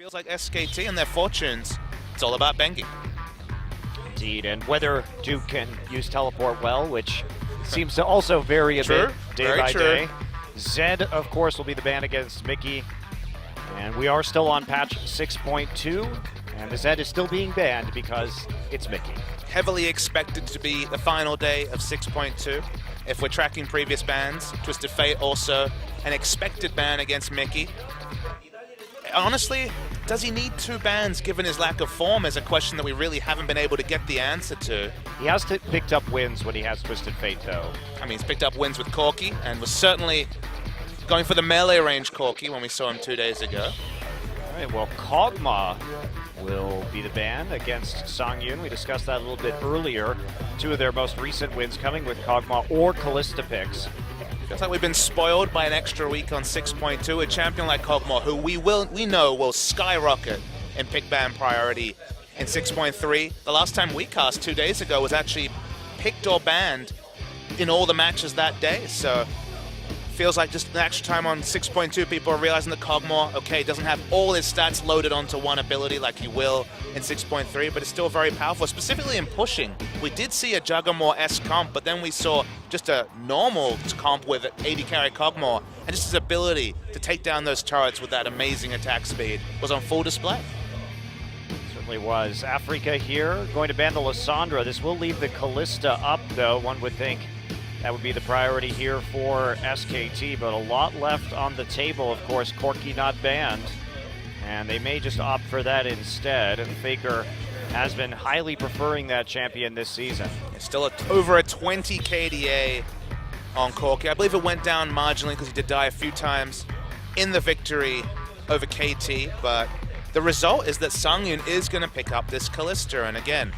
Feels like SKT and their fortunes, it's all about banging. Indeed, and whether Duke can use teleport well, which seems to also vary a bit day by day. Zed, of course, will be the ban against Mickey. And we are still on patch 6.2, and the Zed is still being banned because it's Mickey. Heavily expected to be the final day of 6.2. If we're tracking previous bans, Twisted Fate also an expected ban against Mickey. Honestly, does he need 2 bans given his lack of form is a question that we really haven't been able to get the answer to. He has picked up wins when he has Twisted Fate, though. I mean, he's picked up wins with Corki and was certainly going for the melee range Corki when we saw him 2 days ago. All right, well, Kog'Maw will be the ban against Songyun. We discussed that a little bit earlier. 2 of their most recent wins coming with Kog'Maw or Callista picks. Feels like we've been spoiled by an extra week on 6.2. A champion like Kog'Maw, who we know will skyrocket in pick ban priority in 6.3. The last time we cast 2 days ago was actually picked or banned in all the matches that day. So feels like just an extra time on 6.2, people are realizing that Kog'Maw, okay, doesn't have all his stats loaded onto one ability like he will in 6.3, but it's still very powerful, specifically in pushing. We did see a Juggernaut-esque comp, but then we saw just a normal comp with AD carry Kog'Maw, and just his ability to take down those turrets with that amazing attack speed was on full display. Certainly was. Afreeca here, going to ban the Lissandra. This will leave the Callista up, though. One would think that would be the priority here for SKT, but a lot left on the table. Of course, Corki not banned, and they may just opt for that instead. And Faker has been highly preferring that champion this season. It's still over a 20 KDA on Corki. I believe it went down marginally because he did die a few times in the victory over KT, but the result is that Songyun is going to pick up this Callista, and again,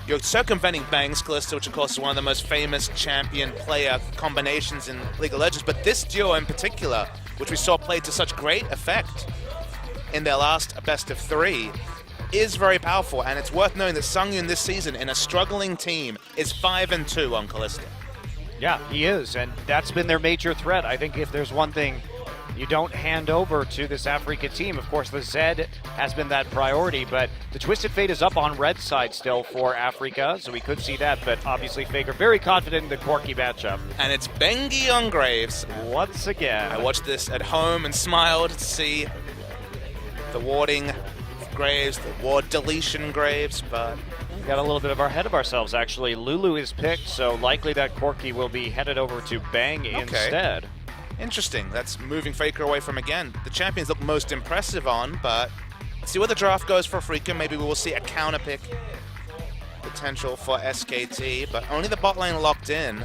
you're circumventing Bang's Callista, which of course is one of the most famous champion player combinations in League of Legends, but this duo in particular, which we saw played to such great effect in their last best of 3, is very powerful, and it's worth knowing that Songyun this season in a struggling team is 5-2 on Callista. Yeah, he is, and that's been their major threat. I think if there's one thing you don't hand over to this Afreeca team, of course the Zed has been that priority, but the Twisted Fate is up on red side still for Afreeca, so we could see that, but obviously Faker very confident in the Corki matchup. And it's Bengi on Graves. Once again. I watched this at home and smiled to see the warding Graves, the ward deletion Graves, but we got a little bit ahead of ourselves actually. Lulu is picked, so likely that Corki will be headed over to Bang instead. Interesting. That's moving Faker away from, again, the champions look most impressive on, but let's see where the draft goes for Afreeca. Maybe we will see a counter pick potential for SKT, but only the bot lane locked in.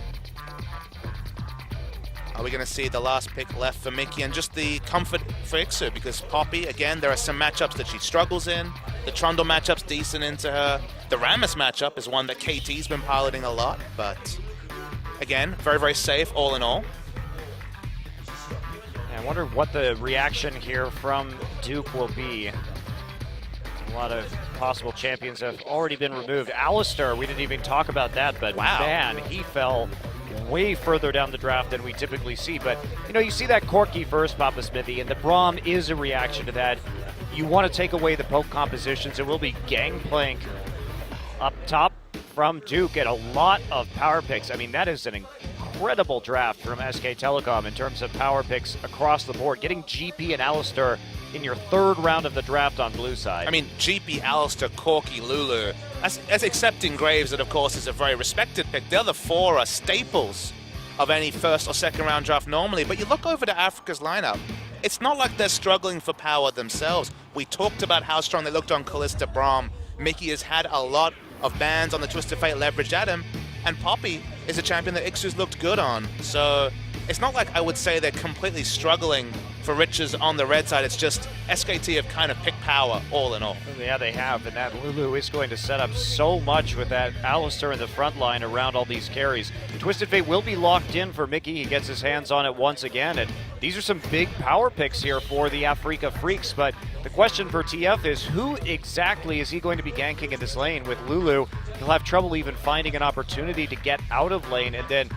Are we going to see the last pick left for Mickey and just the comfort for Ixu? Because Poppy, again, there are some matchups that she struggles in. The Trundle matchup's decent into her. The Rammus matchup is one that KT's been piloting a lot, but again, very, very safe all in all. I wonder what the reaction here from Duke will be. A lot of possible champions have already been removed. Alistair, we didn't even talk about that, but wow, man, he fell way further down the draft than we typically see. But, you know, you see that Corki first, Papa Smithy, and the Braum is a reaction to that. You want to take away the poke compositions. It will be Gangplank up top from Duke and a lot of power picks. I mean, that is an incredible draft from SK Telecom in terms of power picks across the board. Getting GP and Alistair in your 3rd round of the draft on blue side. I mean, GP, Alistair, Corki, Lulu, as accepting Graves, that of course is a very respected pick. The other 4 are staples of any 1st or 2nd round draft normally, but you look over to Afreeca's lineup, it's not like they're struggling for power themselves. We talked about how strong they looked on Callista Braum. Mickey has had a lot of bans on the Twisted Fate leveraged at him, and Poppy is a champion that Ixu's looked good on. So it's not like I would say they're completely struggling for riches on the red side. It's just SKT have kind of picked power all in all. Yeah, they have, and that Lulu is going to set up so much with that Alistair in the front line around all these carries. Twisted Fate will be locked in for Mickey. He gets his hands on it once again, and these are some big power picks here for the Afreeca Freecs, but the question for TF is who exactly is he going to be ganking in this lane? With Lulu, he'll have trouble even finding an opportunity to get out of lane, and then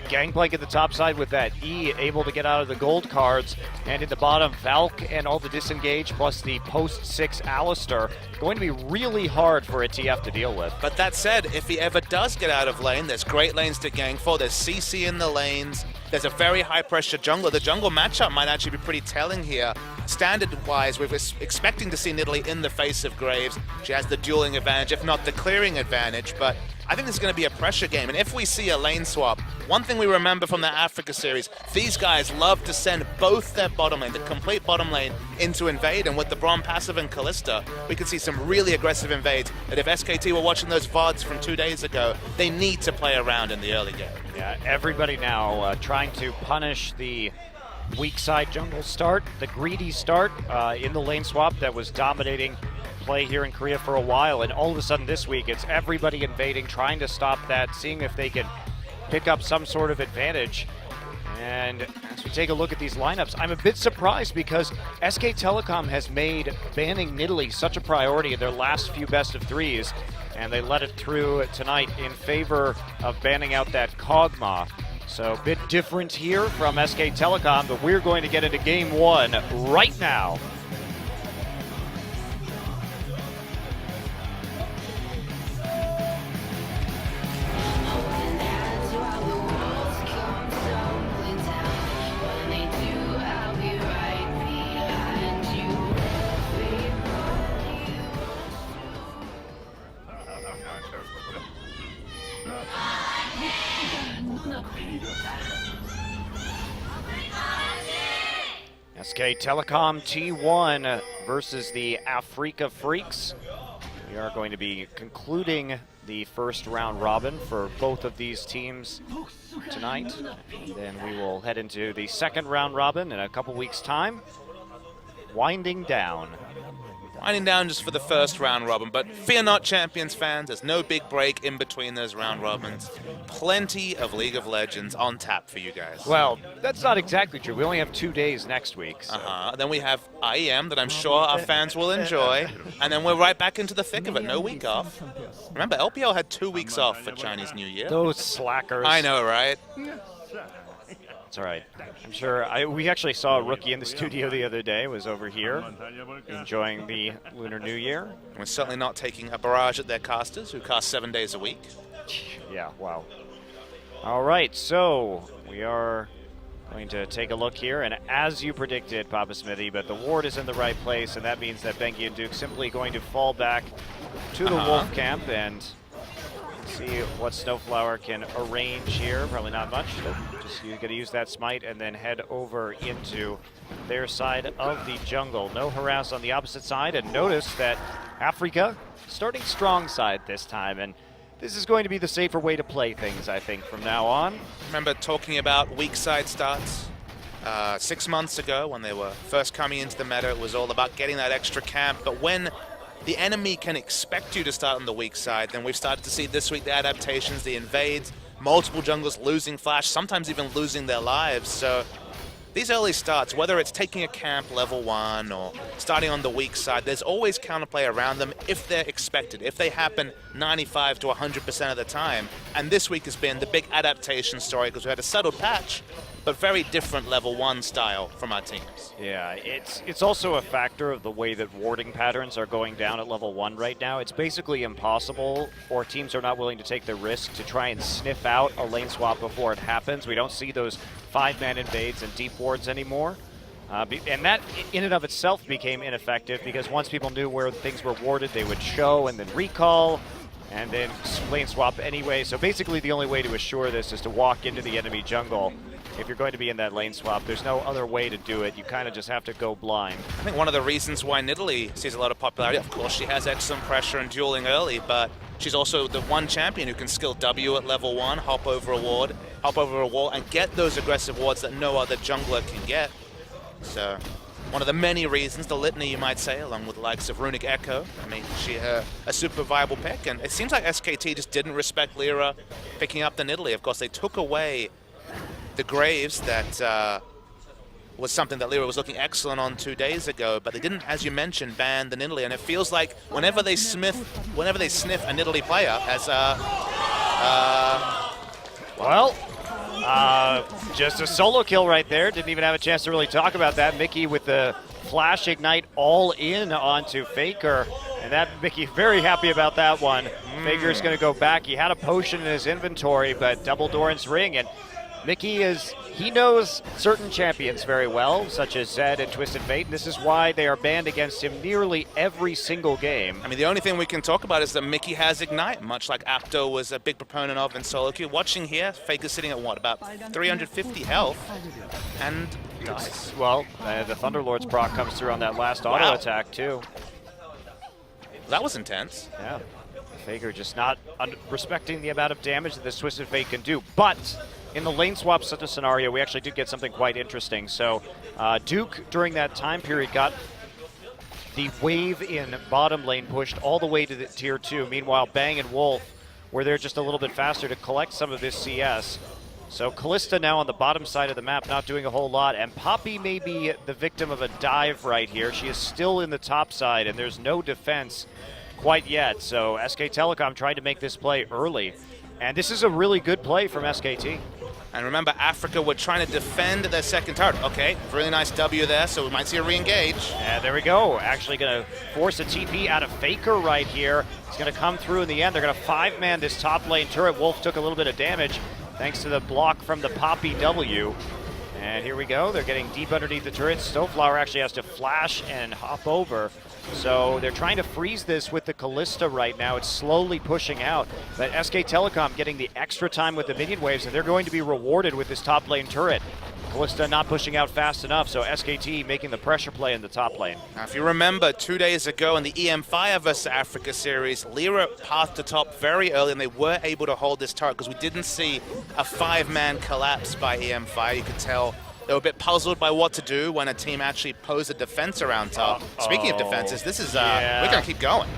Gangplank at the top side with that E, able to get out of the gold cards. And in the bottom, Valk and all the disengage, plus the post-6 Alistair, going to be really hard for a TF to deal with. But that said, if he ever does get out of lane, there's great lanes to gank for. There's CC in the lanes. There's a very high-pressure jungler. The jungle matchup might actually be pretty telling here. Standard-wise, we're expecting to see Nidalee in the face of Graves. She has the dueling advantage, if not the clearing advantage, but I think it's going to be a pressure game. And if we see a lane swap, one thing we remember from the Afreeca series, these guys love to send both their bottom lane, the complete bottom lane, into invade. And with the Braum passive and Kalista, we could see some really aggressive invades that if SKT were watching those VODs from 2 days ago, they need to play around in the early game. Yeah, everybody now trying to punish the weak side jungle start, the greedy start in the lane swap that was dominating play here in Korea for a while, and all of a sudden this week it's everybody invading, trying to stop that, seeing if they can pick up some sort of advantage. And as we take a look at these lineups, I'm a bit surprised because SK Telecom has made banning Nidalee such a priority in their last few best of threes, and they let it through tonight in favor of banning out that Kog'Maw. So a bit different here from SK Telecom, but we're going to get into game one right now. SK Telecom T1 versus the Afreeca Freecs. We are going to be concluding the first round robin for both of these teams tonight. And then we will head into the second round robin in a couple weeks' time. Winding down. Winding down just for the first round robin, but fear not, Champions fans, there's no big break in between those round robins. Plenty of League of Legends on tap for you guys. Well, that's not exactly true. We only have 2 days next week. So. Then we have IEM that I'm sure our fans will enjoy, and then we're right back into the thick of it. No week off. Remember, LPL had 2 weeks off for Chinese New Year. Those slackers. I know, right? It's all right. I'm sure. We actually saw a rookie in the studio the other day. Was over here enjoying the Lunar New Year. We're certainly not taking a barrage at their casters, who cast 7 days a week. Yeah, wow. All right, so we are going to take a look here, and as you predicted, Papa Smithy, but the ward is in the right place, and that means that Bengi and Duke simply going to fall back to the Wolf camp and see what Snowflower can arrange here. Probably not much. Just going to use that smite and then head over into their side of the jungle. No harass on the opposite side, and notice that Afreeca starting strong side this time, and this is going to be the safer way to play things, I think, from now on. Remember talking about weak side starts 6 months ago when they were first coming into the meta? It was all about getting that extra camp, but when the enemy can expect you to start on the weak side, then we've started to see this week the adaptations, the invades, multiple junglers losing flash, sometimes even losing their lives. So these early starts, whether it's taking a camp level 1 or starting on the weak side, there's always counterplay around them if they're expected, if they happen 95 to 100% of the time. And this week has been the big adaptation story because we had a subtle patch, but very different level 1 style from our teams. Yeah, it's also a factor of the way that warding patterns are going down at level 1 right now. It's basically impossible, or teams are not willing to take the risk to try and sniff out a lane swap before it happens. We don't see those 5-man invades and deep wards anymore. And that in and of itself became ineffective because once people knew where things were warded, they would show and then recall and then lane swap anyway. So basically the only way to assure this is to walk into the enemy jungle. If you're going to be in that lane swap, there's no other way to do it. You kind of just have to go blind. I think one of the reasons why Nidalee sees a lot of popularity, of course, she has excellent pressure and dueling early, but she's also the one champion who can skill W at level 1, hop over a ward, hop over a wall, and get those aggressive wards that no other jungler can get. So one of the many reasons, the litany you might say, along with the likes of Runic Echo, I mean, she a super viable pick, and it seems like SKT just didn't respect Lyra picking up the Nidalee. Of course, they took away the Graves that was something that Lyra was looking excellent on 2 days ago, but they didn't, as you mentioned, ban the Nidalee, and it feels like whenever they sniff a Nidalee player as well, Just a solo kill right there. Didn't even have a chance to really talk about that. Mickey with the flash ignite all in onto Faker. And that Mickey very happy about that one. Faker's going to go back. He had a potion in his inventory, but double Doran's ring. And Mickey he knows certain champions very well, such as Zed and Twisted Fate, and this is why they are banned against him nearly every single game. I mean, the only thing we can talk about is that Mickey has Ignite, much like Apto was a big proponent of in solo queue. Watching here, Faker's sitting at what, about 350 health, and dies. Well, the Thunderlord's proc comes through on that last auto attack, too. That was intense. Yeah. Faker just not respecting the amount of damage that this Twisted Fate can do, but in the lane swap such a scenario, we actually did get something quite interesting. So Duke, during that time period, got the wave in bottom lane pushed all the way to the tier 2. Meanwhile, Bang and Wolf were there just a little bit faster to collect some of this CS. So Kalista now on the bottom side of the map, not doing a whole lot. And Poppy may be the victim of a dive right here. She is still in the top side, and there's no defense quite yet. So SK Telecom tried to make this play early. And this is a really good play from SKT. And remember, Afreeca were trying to defend their second turret. Okay, really nice W there, so we might see a re-engage. And there we go. Actually going to force a TP out of Faker right here. It's going to come through in the end. They're going to 5-man this top lane turret. Wolf took a little bit of damage thanks to the block from the Poppy W. And here we go. They're getting deep underneath the turret. Snowflower actually has to flash and hop over. So they're trying to freeze this with the Kalista right now. It's slowly pushing out. But SK Telecom getting the extra time with the minion waves, and they're going to be rewarded with this top lane turret. Kalista not pushing out fast enough, so SKT making the pressure play in the top lane. Now, if you remember, 2 days ago in the EM Fire vs. Afreeca series, Lyra passed the top very early, and they were able to hold this turret because we didn't see a 5-man collapse by EM Fire. You could tell they were a bit puzzled by what to do when a team actually posed a defense around top. Speaking of defenses, this is, we're going to keep going.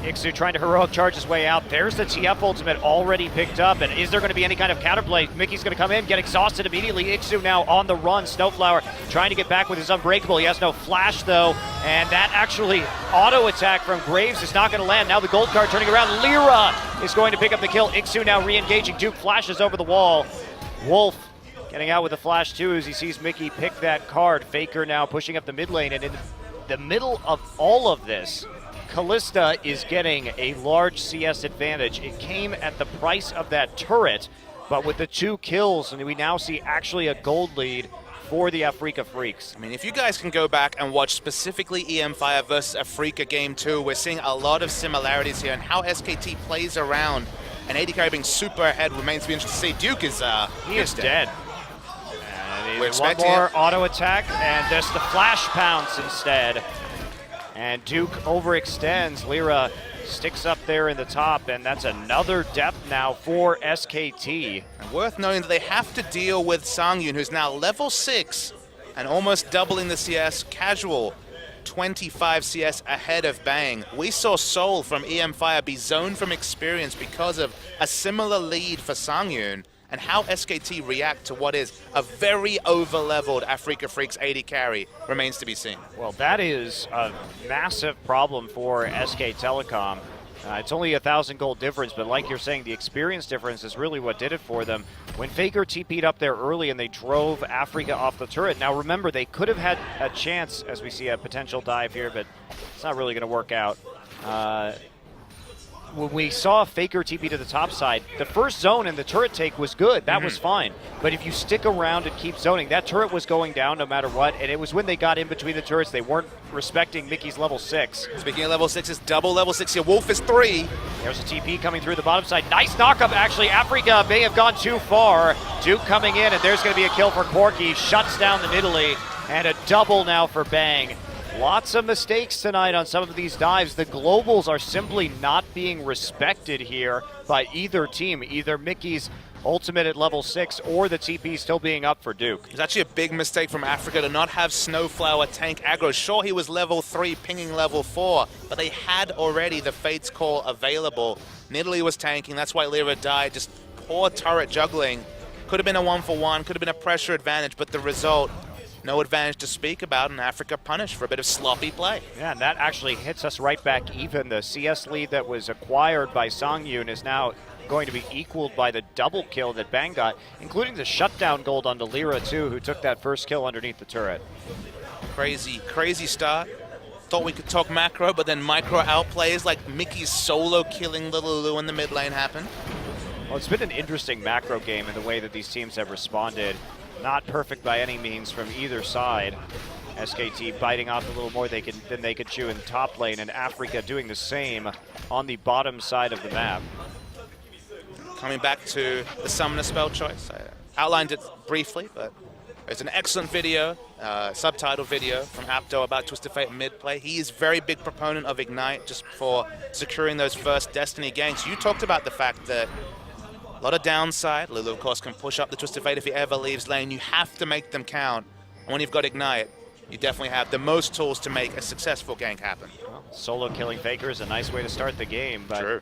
Ixu trying to heroic charge his way out. There's the TF ultimate already picked up, and is there going to be any kind of counterplay? Mickey's going to come in, get exhausted immediately. Ixu now on the run. Snowflower trying to get back with his Unbreakable. He has no flash, though, and that actually auto attack from Graves is not going to land. Now the gold card turning around. Lyra is going to pick up the kill. Ixu now re-engaging. Duke flashes over the wall. Wolf getting out with a flash, too, as he sees Mickey pick that card. Faker now pushing up the mid lane, and in the middle of all of this, Kalista is getting a large CS advantage. It came at the price of that turret, but with the 2 kills, and we now see actually a gold lead for the Afreeca Freecs. I mean, if you guys can go back and watch specifically EM Fire versus Afreeca Game 2, we're seeing a lot of similarities here, and how SKT plays around, and AD carry being super ahead remains to be interesting to see. Duke is he is dead. We're one more auto attack, and there's the flash pounce instead. And Duke overextends. Lyra sticks up there in the top, and that's another depth now for SKT. And worth noting that they have to deal with Sangyun, who's now level 6 and almost doubling the CS. Casual, 25 CS ahead of Bang. We saw Soul from EM Fire be zoned from experience because of a similar lead for Sangyun. And how SKT react to what is a very over-leveled Afreeca Freecs AD carry remains to be seen. Well, that is a massive problem for SK Telecom. It's only 1,000 gold difference, but like you're saying, the experience difference is really what did it for them. When Faker TP'd up there early and they drove Afreeca off the turret, now remember, they could have had a chance, as we see a potential dive here, but it's not really going to work out. When we saw Faker TP to the top side, the first zone and the turret take was good. That was fine. But if you stick around and keep zoning, that turret was going down no matter what, and it was when they got in between the turrets, they weren't respecting Mickey's level 6. Speaking of level 6, it's double level 6 here. Wolf is 3. There's a TP coming through the bottom side. Nice knockup, actually. Afreeca may have gone too far. Duke coming in, and there's going to be a kill for Corki. Shuts down the Nidalee, and a double now for Bang. Lots of mistakes tonight on some of these dives. The globals are simply not being respected here by either team, either Mickey's ultimate at level 6 or the TP still being up for Duke. It's actually a big mistake from Afreeca to not have Snowflower tank aggro. Sure, he was level 3 pinging level 4, but they had already the Fate's Call available. Nidalee was tanking, that's why Lyra died. Just poor turret juggling. Could have been a 1-for-1, could have been a pressure advantage, but the result, no advantage to speak about, and Afreeca punished for a bit of sloppy play. Yeah, and that actually hits us right back even. The CS lead that was acquired by Sangyun is now going to be equaled by the double kill that Bang got, including the shutdown gold onto Lyra too, who took that first kill underneath the turret. Crazy start. Thought we could talk macro, but then micro outplays like Mickey's solo killing Little Lulu in the mid lane happened. Well, it's been an interesting macro game in the way that these teams have responded. Not perfect by any means from either side. SKT biting off a little more than they could chew in top lane, and Afreeca doing the same on the bottom side of the map. Coming back to the summoner spell choice, I outlined it briefly, but it's an excellent video, subtitle video from Apto about Twisted Fate mid play. He is very big proponent of Ignite just for securing those first Destiny ganks. You talked about the fact that a lot of downside. Lulu, of course, can push up the Twisted Fate if he ever leaves lane. You have to make them count. And when you've got Ignite, you definitely have the most tools to make a successful gank happen. Well, solo killing Faker is a nice way to start the game, but true.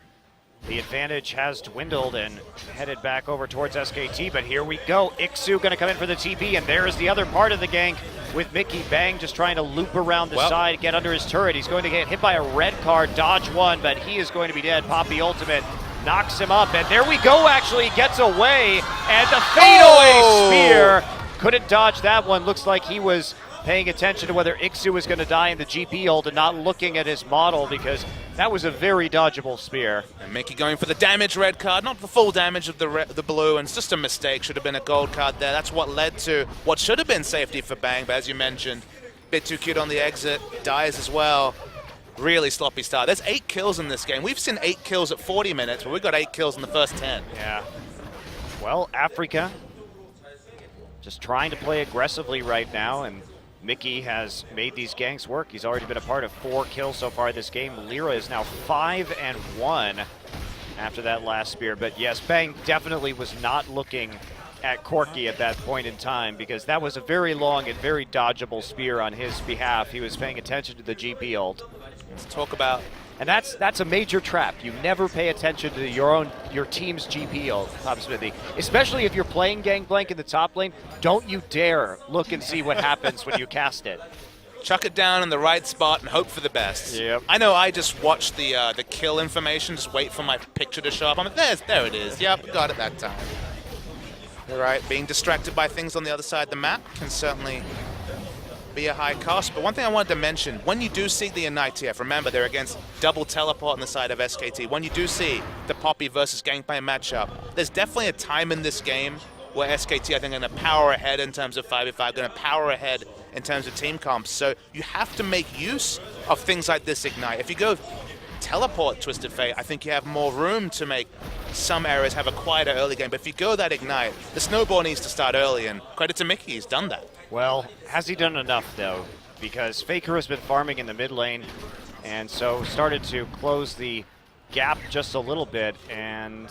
The advantage has dwindled and headed back over towards SKT, but here we go. Ixu going to come in for the TP, and there is the other part of the gank with Mickey. Bang just trying to loop around the side, get under his turret. He's going to get hit by a red card, dodge one, but he is going to be dead. Poppy ultimate knocks him up, and there we go, actually. He gets away, and the fadeaway spear. Couldn't dodge that one. Looks like he was paying attention to whether Ixu was going to die in the GP ult and not looking at his model, because that was a very dodgeable spear. And Mickey going for the damage red card, not the full damage of the blue, and it's just a mistake. Should have been a gold card there. That's what led to what should have been safety for Bang, but as you mentioned, bit too cute on the exit, dies as well. Really sloppy start. There's 8 kills in this game. We've seen 8 kills at 40 minutes, but we've got 8 kills in the first 10. Yeah. Well, Afreeca just trying to play aggressively right now, and Mickey has made these ganks work. He's already been a part of 4 kills so far this game. Lyra is now 5-1 after that last spear. But yes, Bang definitely was not looking at Corki at that point in time, because that was a very long and very dodgeable spear on his behalf. He was paying attention to the GP ult. Let's talk about... And that's a major trap. You never pay attention to your team's GP ult, Pop Smithy. Especially if you're playing Gangplank in the top lane, don't you dare look and see what happens when you cast it. Chuck it down in the right spot and hope for the best. Yep. I know I just watched the kill information, just wait for my picture to show up. I'm like, there it is. Yep, got it that time. All right, being distracted by things on the other side of the map can certainly be a high cost. But one thing I wanted to mention, when you do see the Ignite TF, remember they're against double teleport on the side of SKT. When you do see the Poppy versus Gangplank matchup, there's definitely a time in this game where SKT, I think, are going to power ahead in terms of 5v5, going to power ahead in terms of team comps. So you have to make use of things like this Ignite. If you go teleport Twisted Fate, I think you have more room to make some areas have a quieter early game. But if you go that Ignite, the snowball needs to start early, and credit to Mickey, he's done that. Well, has he done enough, though? Because Faker has been farming in the mid lane, and so started to close the gap just a little bit, and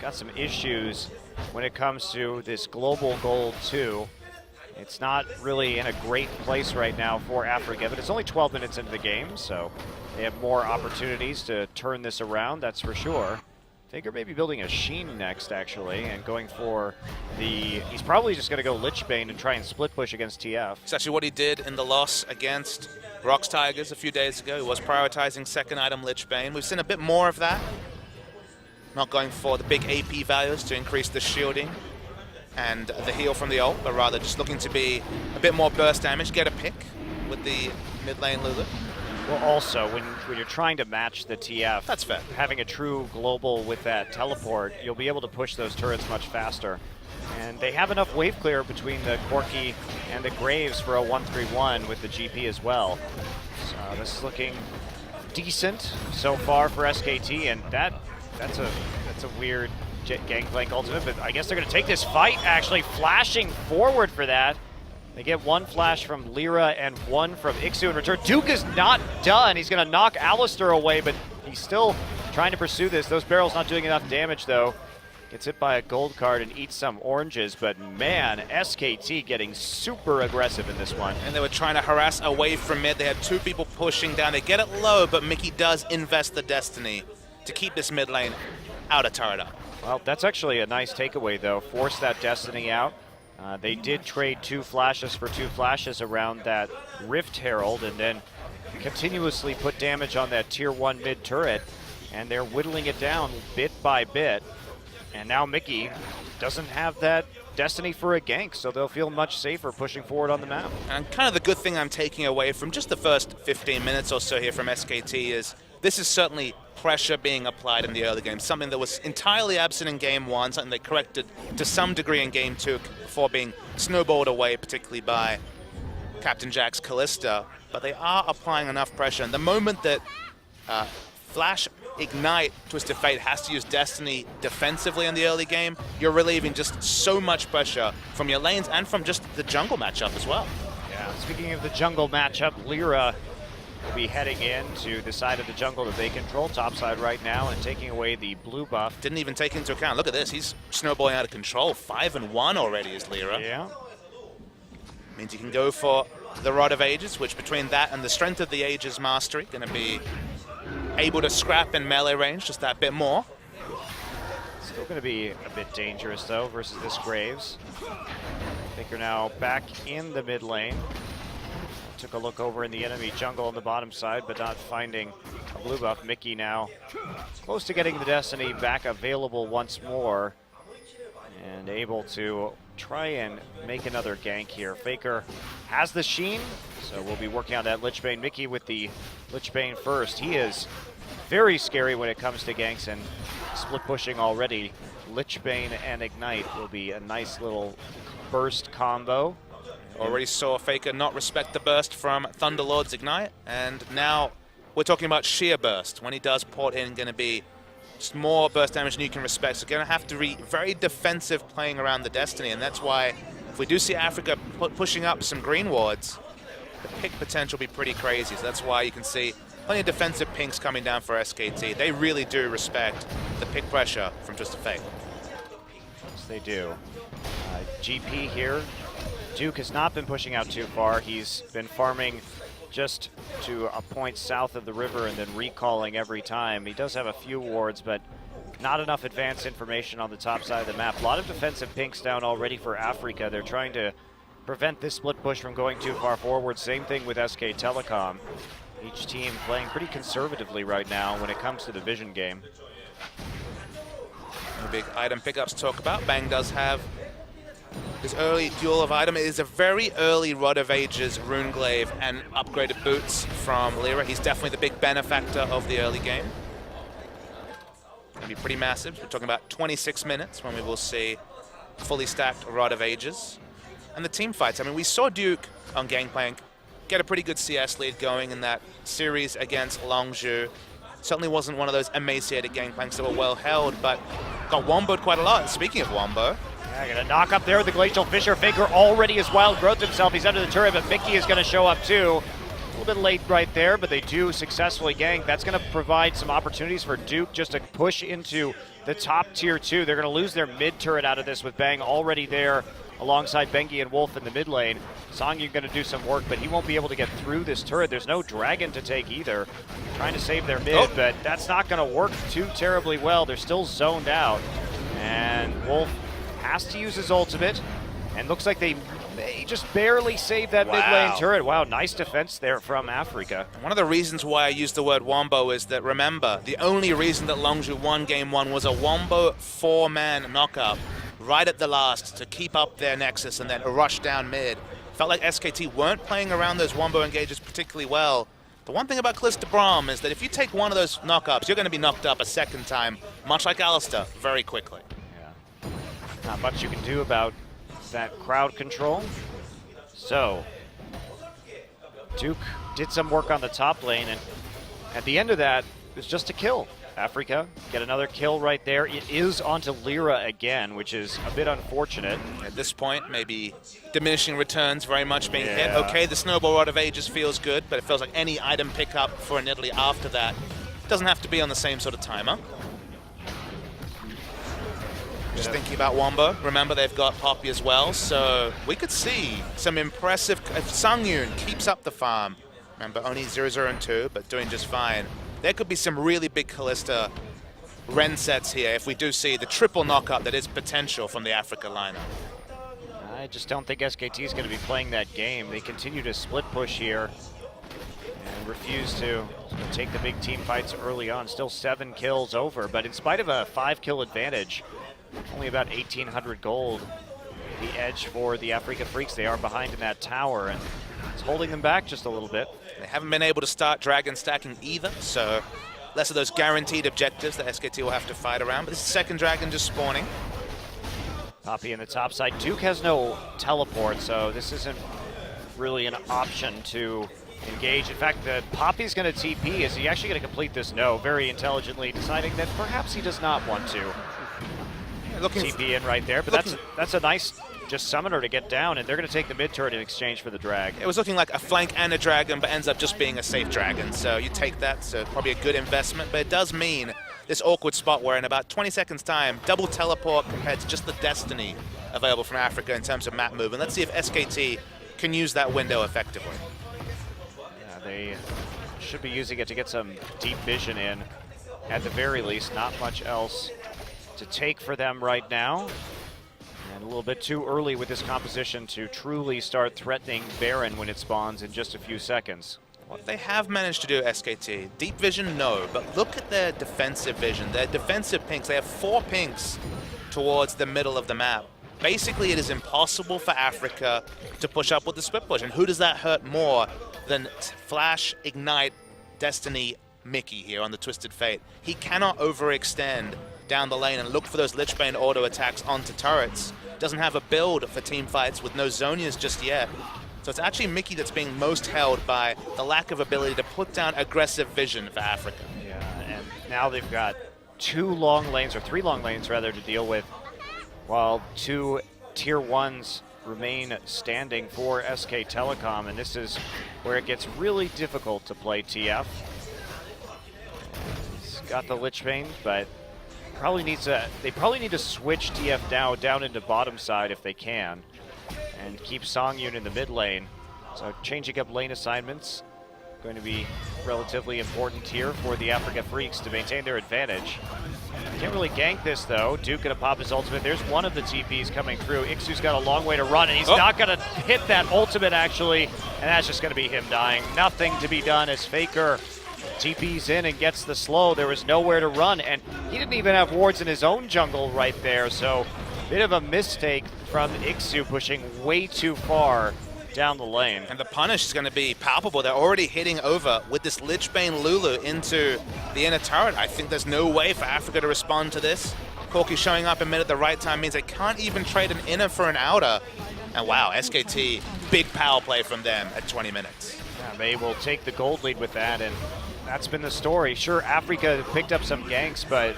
got some issues when it comes to this global gold, too. It's not really in a great place right now for Afreeca, but it's only 12 minutes into the game, so they have more opportunities to turn this around, that's for sure. Faker may be building a Sheen next, actually, and going for the... He's probably just going to go Lichbane and try and split push against TF. It's actually what he did in the loss against Rocks Tigers a few days ago. He was prioritizing second item Lichbane. We've seen a bit more of that. Not going for the big AP values to increase the shielding and the heal from the ult, but rather just looking to be a bit more burst damage, get a pick with the mid lane Lulu. Well, also, when you're trying to match the TF, that's fair. Having a true global with that teleport, you'll be able to push those turrets much faster. And they have enough wave clear between the Corki and the Graves for a 1-3-1 with the GP as well. So this is looking decent so far for SKT, and that's a weird Gangplank ultimate, but I guess they're going to take this fight, actually flashing forward for that. They get one flash from Lyra and one from Ixu in return. Duke is not done. He's going to knock Alistair away, but he's still trying to pursue this. Those barrels not doing enough damage, though. Gets hit by a gold card and eats some oranges, but man, SKT getting super aggressive in this one. And they were trying to harass away from mid. They had 2 people pushing down. They get it low, but Mickey does invest the Destiny to keep this mid lane out of turret up. Well, that's actually a nice takeaway, though. Force that Destiny out. They did trade 2 flashes for 2 flashes around that Rift Herald, and then continuously put damage on that tier 1 mid turret, and they're whittling it down bit by bit. And now Mickey doesn't have that Destiny for a gank, so they'll feel much safer pushing forward on the map. And kind of the good thing I'm taking away from just the first 15 minutes or so here from SKT is this is certainly pressure being applied in the early game, something that was entirely absent in Game 1, something they corrected to some degree in Game 2 before being snowballed away, particularly by Captain Jack's Callista. But they are applying enough pressure, and the moment that Flash Ignite Twisted Fate has to use Destiny defensively in the early game, you're relieving just so much pressure from your lanes and from just the jungle matchup as well. Yeah, speaking of the jungle matchup, Lyra will be heading in to the side of the jungle that they control, topside right now, and taking away the blue buff. Didn't even take into account, look at this, he's snowballing out of control. 5-1 already is Lyra. Yeah. Means you can go for the Rod of Ages, which between that and the Strength of the Ages mastery, going to be able to scrap in melee range just that bit more. Still going to be a bit dangerous though versus this Graves. Faker now back in the mid lane. Took a look over in the enemy jungle on the bottom side, but not finding a blue buff. Mickey now close to getting the Destiny back available once more, and able to try and make another gank here. Faker has the Sheen, so we'll be working on that Lich Bane. Mickey with the Lich Bane first. He is very scary when it comes to ganks, and split pushing already. Lich Bane and Ignite will be a nice little burst combo. Already saw Faker not respect the burst from Thunderlord's Ignite, and now we're talking about sheer burst. When he does port in, going to be just more burst damage than you can respect. So going to have to be very defensive playing around the Destiny, and that's why if we do see Afreeca pushing up some green wards, the pick potential will be pretty crazy. So that's why you can see plenty of defensive pinks coming down for SKT. They really do respect the pick pressure from Twisted Fate. Yes, they do. GP here. Duke has not been pushing out too far. He's been farming just to a point south of the river and then recalling every time. He does have a few wards, but not enough advanced information on the top side of the map. A lot of defensive pinks down already for Afreeca. They're trying to prevent this split push from going too far forward. Same thing with SK Telecom. Each team playing pretty conservatively right now when it comes to the vision game. The big item pickups to talk about. Bang does have this early duel of item. It is a very early Rod of Ages, Runeglaive, and upgraded boots from Lyra. He's definitely the big benefactor of the early game. Gonna be pretty massive. We're talking about 26 minutes when we will see fully stacked Rod of Ages. And the team fights. I mean, we saw Duke on Gangplank get a pretty good CS lead going in that series against Longzhu. Certainly wasn't one of those emaciated Gangplanks that were well held, but got womboed quite a lot. And speaking of wombo, yeah, gonna knock up there with the Glacial Fissure. Faker already has wild growth himself. He's under the turret, but Mickey is gonna show up too. A little bit late right there, but they do successfully gank. That's gonna provide some opportunities for Duke just to push into the top tier 2. They're gonna lose their mid turret out of this with Bang already there alongside Bengi and Wolf in the mid lane. Songyun gonna do some work, but he won't be able to get through this turret. There's no dragon to take either. Trying to save their mid, but that's not gonna work too terribly well. They're still zoned out, and Wolf has to use his ultimate, and looks like they may just barely save that mid lane turret. Wow, nice defense there from Afreeca. One of the reasons why I used the word wombo is that, remember, the only reason that Longzhu won Game 1 was a wombo 4-man knockup right at the last to keep up their nexus and then a rush down mid. Felt like SKT weren't playing around those wombo engages particularly well. The one thing about Callista Braum is that if you take one of those knockups, you're going to be knocked up a second time, much like Alistair, very quickly. Yeah. Not much you can do about that crowd control. So, Duke did some work on the top lane, and at the end of that, it was just a kill. Afreeca get another kill right there. It is onto Lyra again, which is a bit unfortunate. At this point, maybe diminishing returns very much being hit. Okay, the Snowball Rod of Ages feels good, but it feels like any item pickup for an Italy after that doesn't have to be on the same sort of timer. Just thinking about Wombo, remember they've got Poppy as well, so we could see some impressive, if Songyun keeps up the farm, remember only 0-0 and 2, but doing just fine. There could be some really big Callista Ren sets here if we do see the triple knockup that is potential from the Afreeca lineup. I just don't think SKT is going to be playing that game. They continue to split push here and refuse to take the big team fights early on. Still 7 kills over, but in spite of a 5-kill advantage only about 1,800 gold. The edge for the Afreeca Freecs. They are behind in that tower, and it's holding them back just a little bit. They haven't been able to start dragon stacking either, so less of those guaranteed objectives that SKT will have to fight around. But this is the second dragon just spawning. Poppy in the top side. Duke has no teleport, so this isn't really an option to engage. In fact, the Poppy's going to TP. Is he actually going to complete this? No, very intelligently deciding that perhaps he does not want to. TP in right there, but that's a nice just summoner to get down, and they're going to take the mid turret in exchange for the drag. It was looking like a flank and a dragon, but ends up just being a safe dragon. So you take that, so probably a good investment, but it does mean this awkward spot where in about 20 seconds time, double teleport compared to just the Destiny available from Afreeca in terms of map movement. Let's see if SKT can use that window effectively. Yeah, they should be using it to get some deep vision in. At the very least, not much else to take for them right now. And a little bit too early with this composition to truly start threatening Baron when it spawns in just a few seconds. What they have managed to do, SKT, deep vision, no, but look at their defensive vision. Their defensive pinks, they have 4 pinks towards the middle of the map. Basically, it is impossible for Afreeca to push up with the split push. And who does that hurt more than Flash, Ignite, Destiny, Mickey here on the Twisted Fate? He cannot overextend down the lane and look for those Lichbane auto attacks onto turrets. Doesn't have a build for team fights with no Zonias just yet. So it's actually Mickey that's being most held by the lack of ability to put down aggressive vision for Afreeca. Yeah, and now they've got 2 long lanes, or 3 long lanes rather, to deal with, while 2 tier 1s remain standing for SK Telecom, and this is where it gets really difficult to play TF. He's got the Lichbane, but they probably need to switch TF now down into bottom side if they can, and keep Songyun in the mid lane. So changing up lane assignments going to be relatively important here for the Afreeca Freecs to maintain their advantage. Can't really gank this though. Duke gonna pop his ultimate. There's one of the TPs coming through. Ixu's got a long way to run, and he's not gonna hit that ultimate actually, and that's just gonna be him dying. Nothing to be done as Faker TP's in and gets the slow. There was nowhere to run, and he didn't even have wards in his own jungle right there, so bit of a mistake from Ixu, pushing way too far down the lane. And the punish is going to be palpable. They're already hitting over with this Lichbane Lulu into the inner turret. I think there's no way for Afreeca to respond to this. Corki showing up in mid at the right time means they can't even trade an inner for an outer. And wow, SKT, big power play from them at 20 minutes. Yeah, they will take the gold lead with that, and that's been the story. Sure, Afreeca picked up some ganks, but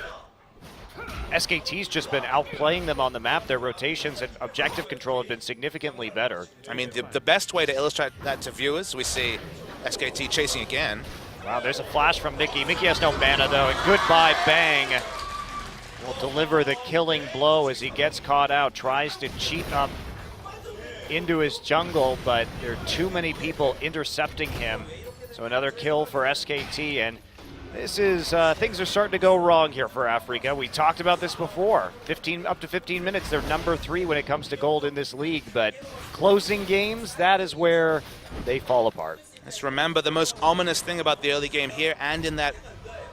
SKT's just been outplaying them on the map. Their rotations and objective control have been significantly better. I mean, the best way to illustrate that to viewers, we see SKT chasing again. Wow, there's a flash from Mickey. Mickey has no mana though, and goodbye Bang will deliver the killing blow as he gets caught out, tries to cheat up into his jungle, but there are too many people intercepting him. So another kill for SKT, and this is, things are starting to go wrong here for Afreeca. We talked about this before. Up to 15 minutes, they're number 3 when it comes to gold in this league, but closing games, that is where they fall apart. Let's remember the most ominous thing about the early game here and in that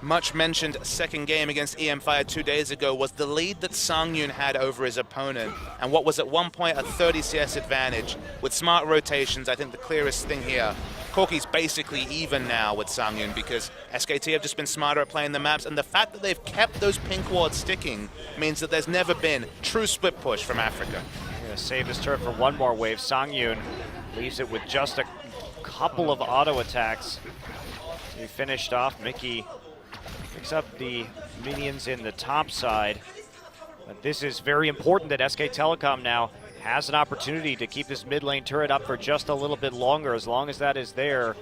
much-mentioned second game against EM Fire 2 days ago was the lead that Songyun had over his opponent, and what was at one point a 30 CS advantage. With smart rotations, I think the clearest thing here, Corki's basically even now with Songyun because SKT have just been smarter at playing the maps, and the fact that they've kept those pink wards sticking means that there's never been true split push from Afreeca. Gonna save this turret for one more wave. Songyun leaves it with just a couple of auto attacks. He finished off. Mickey picks up the minions in the top side. But this is very important that SK Telecom now has an opportunity to keep this mid lane turret up for just a little bit longer. As long as that is there,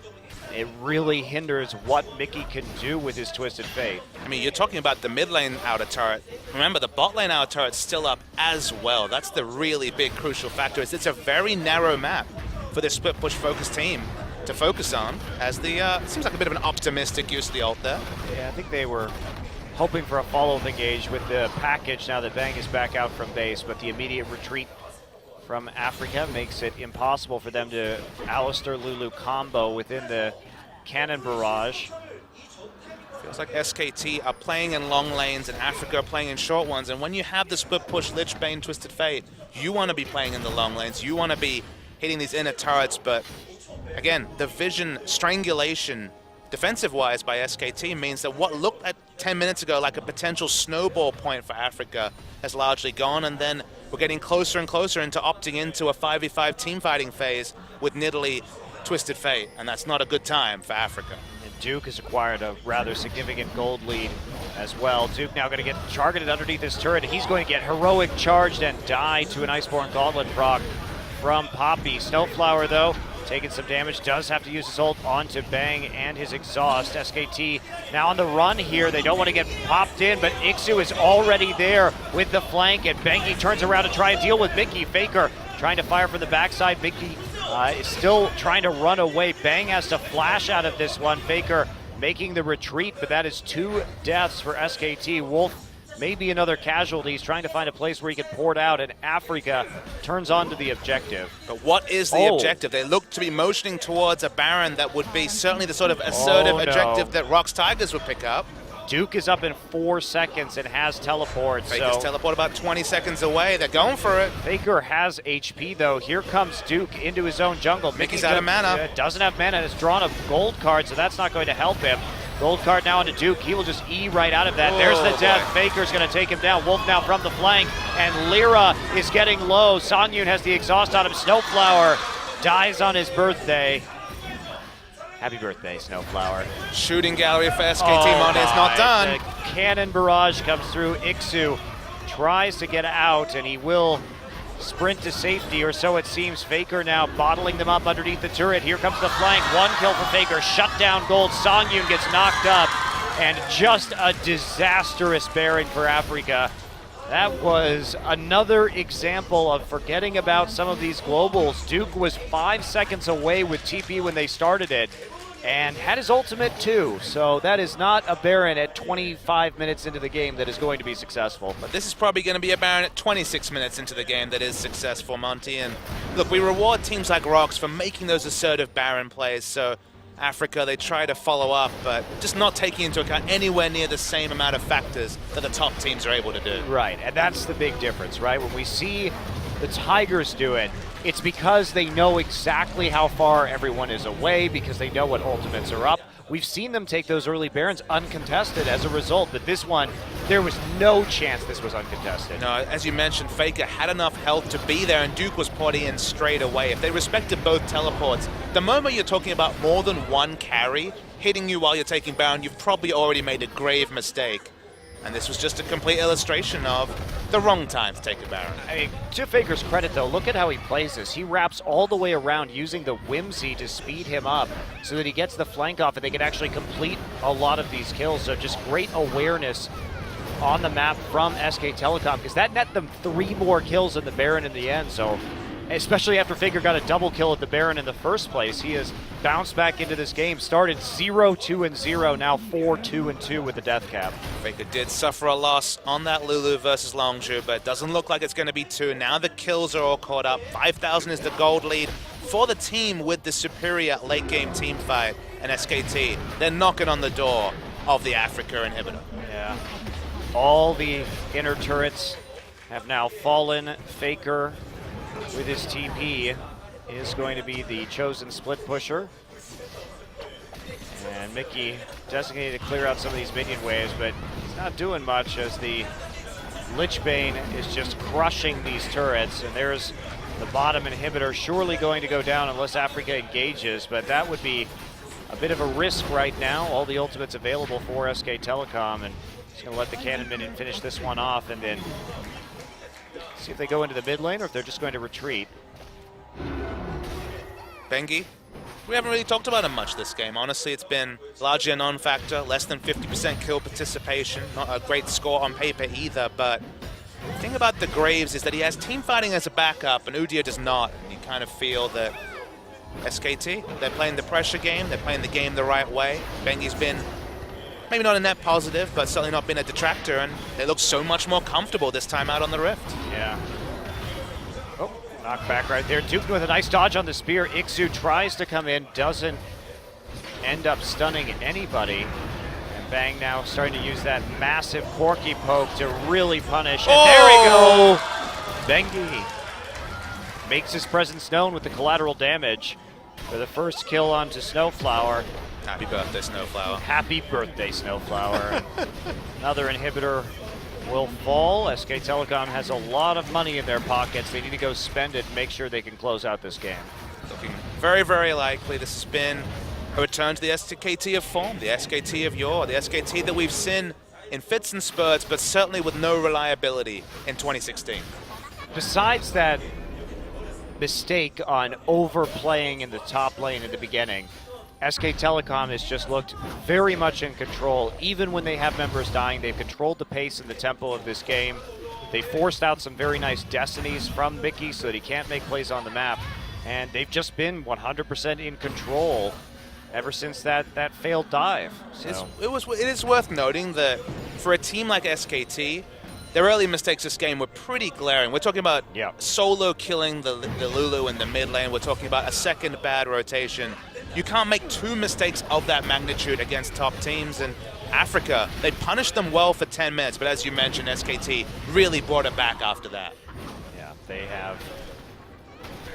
it really hinders what Mickey can do with his Twisted Fate. I mean, you're talking about the mid lane outer turret. Remember, the bot lane outer turret's still up as well. That's the really big crucial factor. It's a very narrow map for this split push focus team to focus on, as the seems like a bit of an optimistic use of the ult there. Yeah, I think they were hoping for a follow-up engage with the package now that Bang is back out from base, but the immediate retreat from Afreeca makes it impossible for them to Alistar Lulu combo within the cannon barrage. Feels like SKT are playing in long lanes and Afreeca are playing in short ones. And when you have the split push, Lich Bane, Twisted Fate, you want to be playing in the long lanes. You want to be hitting these inner turrets. But again, the vision strangulation defensive-wise by SKT means that what looked at 10 minutes ago like a potential snowball point for Afreeca has largely gone. And then we're getting closer and closer into opting into a 5v5 team fighting phase with Nidalee, Twisted Fate. And that's not a good time for Afreeca. Duke has acquired a rather significant gold lead as well. Duke now going to get targeted underneath his turret. He's going to get heroic charged and die to an Iceborne Gauntlet proc from Poppy. Snowflower, though, taking some damage, does have to use his ult onto Bang and his exhaust. SKT now on the run here. They don't want to get popped in, but Ixu is already there with the flank, and Bengi turns around to try and deal with Mickey. Faker trying to fire from the backside. Mickey is still trying to run away. Bang has to flash out of this one. Faker making the retreat, but that is 2 deaths for SKT. Wolf maybe another casualty. He's trying to find a place where he can pour it out, and Afreeca turns on to the objective. But what is the objective? They look to be motioning towards a Baron that would be certainly the sort of assertive objective that Rock's Tigers would pick up. Duke is up in 4 seconds and has teleport. Faker's teleport about 20 seconds away. They're going for it. Faker has HP, though. Here comes Duke into his own jungle. Mickey's out of mana. Doesn't have mana. Has drawn a gold card, so that's not going to help him. Gold card now onto Duke. He will just E right out of that. There's the death. Faker's going to take him down. Wolf now from the flank, and Lyra is getting low. Songyun has the exhaust on him. Snowflower dies on his birthday. Happy birthday, Snowflower. Shooting gallery for SKT. Money is not done. The cannon barrage comes through. Ixu tries to get out, and he will sprint to safety, or so it seems. Faker now bottling them up underneath the turret. Here comes the flank. 1 kill for Faker. Shut down gold. Songyun gets knocked up, and just a disastrous bearing for Afreeca. That was another example of forgetting about some of these globals. Duke was 5 seconds away with TP when they started it, and had his ultimate too. So that is not a Baron at 25 minutes into the game that is going to be successful. But this is probably going to be a Baron at 26 minutes into the game that is successful, Monty. And look, we reward teams like Rocks for making those assertive Baron plays. So Afreeca, they try to follow up, but just not taking into account anywhere near the same amount of factors that the top teams are able to do. Right, and that's the big difference, right? When we see the Tigers do it, it's because they know exactly how far everyone is away, because they know what ultimates are up. We've seen them take those early Barons uncontested as a result, but this one, there was no chance this was uncontested. No, as you mentioned, Faker had enough health to be there, and Duke was potting in straight away. If they respected both teleports, the moment you're talking about more than one carry hitting you while you're taking Baron, you've probably already made a grave mistake. And this was just a complete illustration of the wrong time to take a Baron. I mean, to Faker's credit, though, look at how he plays this. He wraps all the way around using the Whimsy to speed him up so that he gets the flank off and they can actually complete a lot of these kills. So just great awareness on the map from SK Telecom, because that net them 3 more kills than the Baron in the end. So especially after Faker got a double kill at the Baron in the first place, he has bounced back into this game. Started 0-2-0, now 4-2-2 with the death cap. Faker did suffer a loss on that Lulu versus Longzhu, but it doesn't look like it's going to be 2. Now the kills are all caught up. 5,000 is the gold lead for the team with the superior late game team fight, and SKT, they're knocking on the door of the Afreeca inhibitor. Yeah. All the inner turrets have now fallen. Faker with his TP is going to be the chosen split pusher. And Mickey designated to clear out some of these minion waves, but he's not doing much as the Lich Bane is just crushing these turrets. And there's the bottom inhibitor surely going to go down unless Afreeca engages, but that would be a bit of a risk right now. All the ultimates available for SK Telecom, and he's going to let the cannon minion finish this one off and then see if they go into the mid lane or if they're just going to retreat. Bengi, we haven't really talked about him much this game. Honestly, it's been largely a non-factor, less than 50% kill participation, not a great score on paper either, but the thing about the Graves is that he has team fighting as a backup and Udyr does not. You kind of feel that SKT, they're playing the pressure game, they're playing the game the right way. Bengi's been maybe not a net positive, but certainly not been a detractor, and they look so much more comfortable this time out on the Rift. Yeah. Oh, knockback right there. Duke with a nice dodge on the spear. Ixu tries to come in, doesn't end up stunning anybody. And Bang now starting to use that massive Corky poke to really punish. And there we go! Bengi makes his presence known with the collateral damage for the first kill onto Snowflower. Happy birthday, Snowflower. Happy birthday, Snowflower. Another inhibitor will fall. SK Telecom has a lot of money in their pockets. They need to go spend it and make sure they can close out this game. Looking very, very likely. This has been a return to the SKT of form, the SKT of yore, the SKT that we've seen in fits and spurts, but certainly with no reliability in 2016. Besides that mistake on overplaying in the top lane in the beginning, SK Telecom has just looked very much in control. Even when they have members dying, they've controlled the pace and the tempo of this game. They forced out some very nice destinies from Mickey so that he can't make plays on the map. And they've just been 100% in control ever since that failed dive. So. It is worth noting that for a team like SKT, their early mistakes this game were pretty glaring. We're talking about solo killing the Lulu in the mid lane. We're talking about a second bad rotation. You can't make two mistakes of that magnitude against top teams. And Afreeca, they punished them well for 10 minutes, but as you mentioned, SKT really brought it back after that. Yeah, they have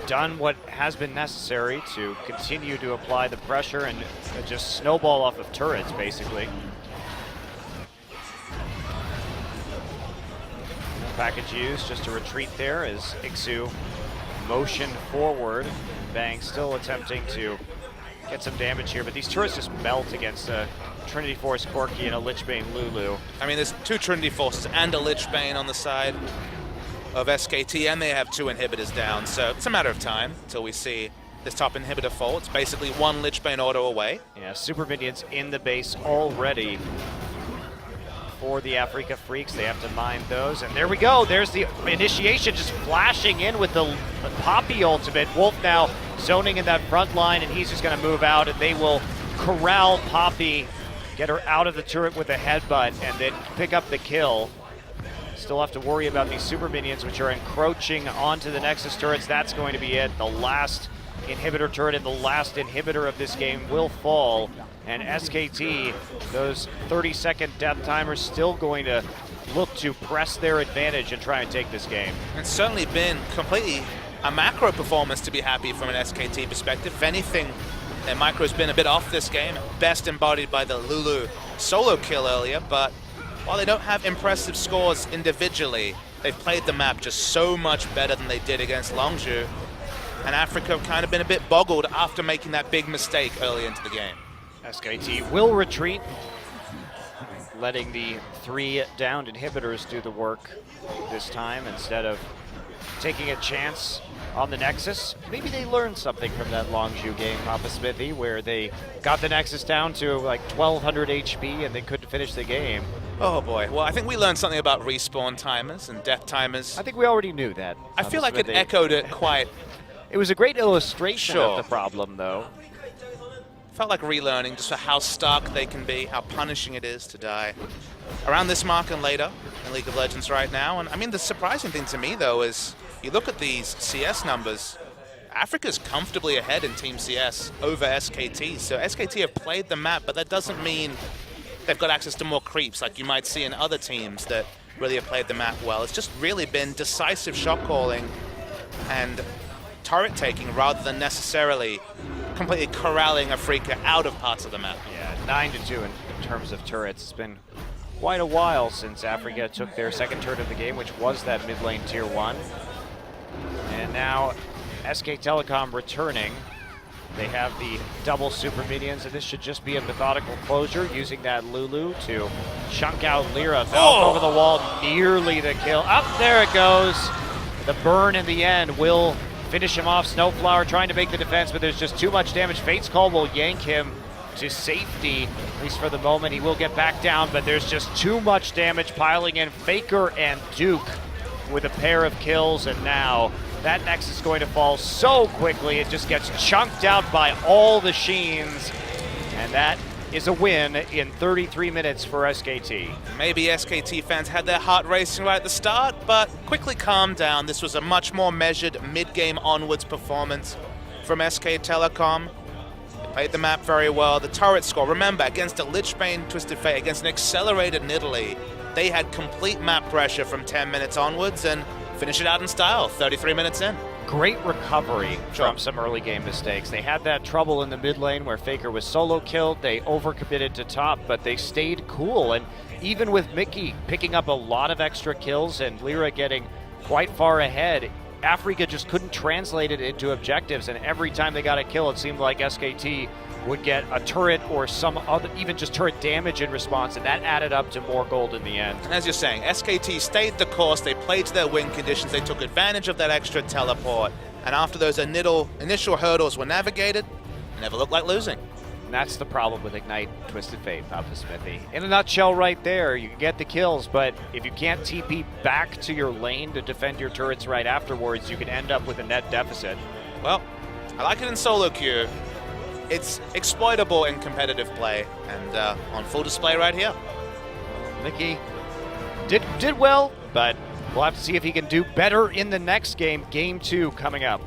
done what has been necessary to continue to apply the pressure and just snowball off of turrets, basically. Package used just to retreat there as Ixu motion forward. Bang still attempting to get some damage here, but these turrets just melt against a Trinity Force Corky and a Lichbane Lulu. I mean, there's two Trinity Forces and a Lichbane on the side of SKT, and they have two inhibitors down, so it's a matter of time until we see this top inhibitor fall. It's basically one Lichbane auto away. Yeah, super minions in the base already for the Afreeca Freecs. They have to mine those, and there we go. There's the initiation just flashing in with the Poppy ultimate. Wolf now zoning in that front line, and he's just going to move out, and they will corral Poppy, get her out of the turret with a headbutt, and then pick up the kill. Still have to worry about these super minions, which are encroaching onto the Nexus turrets. That's going to be it. The last inhibitor turret and the last inhibitor of this game will fall. And SKT, those 30-second death timers, still going to look to press their advantage and try and take this game. It's certainly been completely a macro performance to be happy from an SKT perspective. If anything, their micro's been a bit off this game, best embodied by the Lulu solo kill earlier, but while they don't have impressive scores individually, they've played the map just so much better than they did against Longzhu. And Afreeca have kind of been a bit boggled after making that big mistake early into the game. SKT will retreat, letting the three downed inhibitors do the work this time instead of taking a chance on the Nexus. Maybe they learned something from that Longzhu game, Papa Smithy, where they got the Nexus down to like 1200 HP and they couldn't finish the game. Oh boy, well I think we learned something about respawn timers and death timers. I think we already knew that. I feel like it echoed it quite. It was a great illustration of the problem though. Felt like relearning just for how stark they can be, how punishing it is to die around this mark and later in League of Legends right now. And I mean, the surprising thing to me though is you look at these CS numbers, Afreeca's comfortably ahead in Team CS over SKT. So SKT have played the map, but that doesn't mean they've got access to more creeps like you might see in other teams that really have played the map well. It's just really been decisive shot calling and turret taking rather than necessarily completely corralling Afreeca out of parts of the map. Yeah, 9-2 in terms of turrets. It's been quite a while since Afreeca took their second turret of the game, which was that mid lane tier 1. And now SK Telecom returning. They have the double super minions, and this should just be a methodical closure using that Lulu to chunk out Lyra. Fell over the wall, nearly the kill. Up there it goes. The burn in the end will finish him off. Snowflower trying to make the defense, but there's just too much damage. Fate's Call will yank him to safety, at least for the moment. He will get back down, but there's just too much damage piling in. Faker and Duke with a pair of kills, and now that Nexus is going to fall so quickly. It just gets chunked out by all the Sheens, and that is a win in 33 minutes for SKT. Maybe SKT fans had their heart racing right at the start, but quickly calmed down. This was a much more measured mid-game onwards performance from SK Telecom. They played the map very well. The turret score, remember, against a Lichbane Twisted Fate, against an accelerated Nidalee, they had complete map pressure from 10 minutes onwards and finish it out in style, 33 minutes in. Great recovery from some early game mistakes. They had that trouble in the mid lane where Faker was solo killed. They overcommitted to top, but they stayed cool. And even with Mickey picking up a lot of extra kills and Lyra getting quite far ahead, Afreeca just couldn't translate it into objectives. And every time they got a kill, it seemed like SKT would get a turret or some other, even just turret damage in response, and that added up to more gold in the end. And as you're saying, SKT stayed the course, they played to their win conditions, they took advantage of that extra teleport, and after those initial hurdles were navigated, it never looked like losing. And that's the problem with Ignite Twisted Fate, Papa Smithy. In a nutshell right there, you can get the kills, but if you can't TP back to your lane to defend your turrets right afterwards, you can end up with a net deficit. Well, I like it in solo queue. It's exploitable in competitive play, and on full display right here. Mickey did well, but we'll have to see if he can do better in the next game. Game 2 coming up.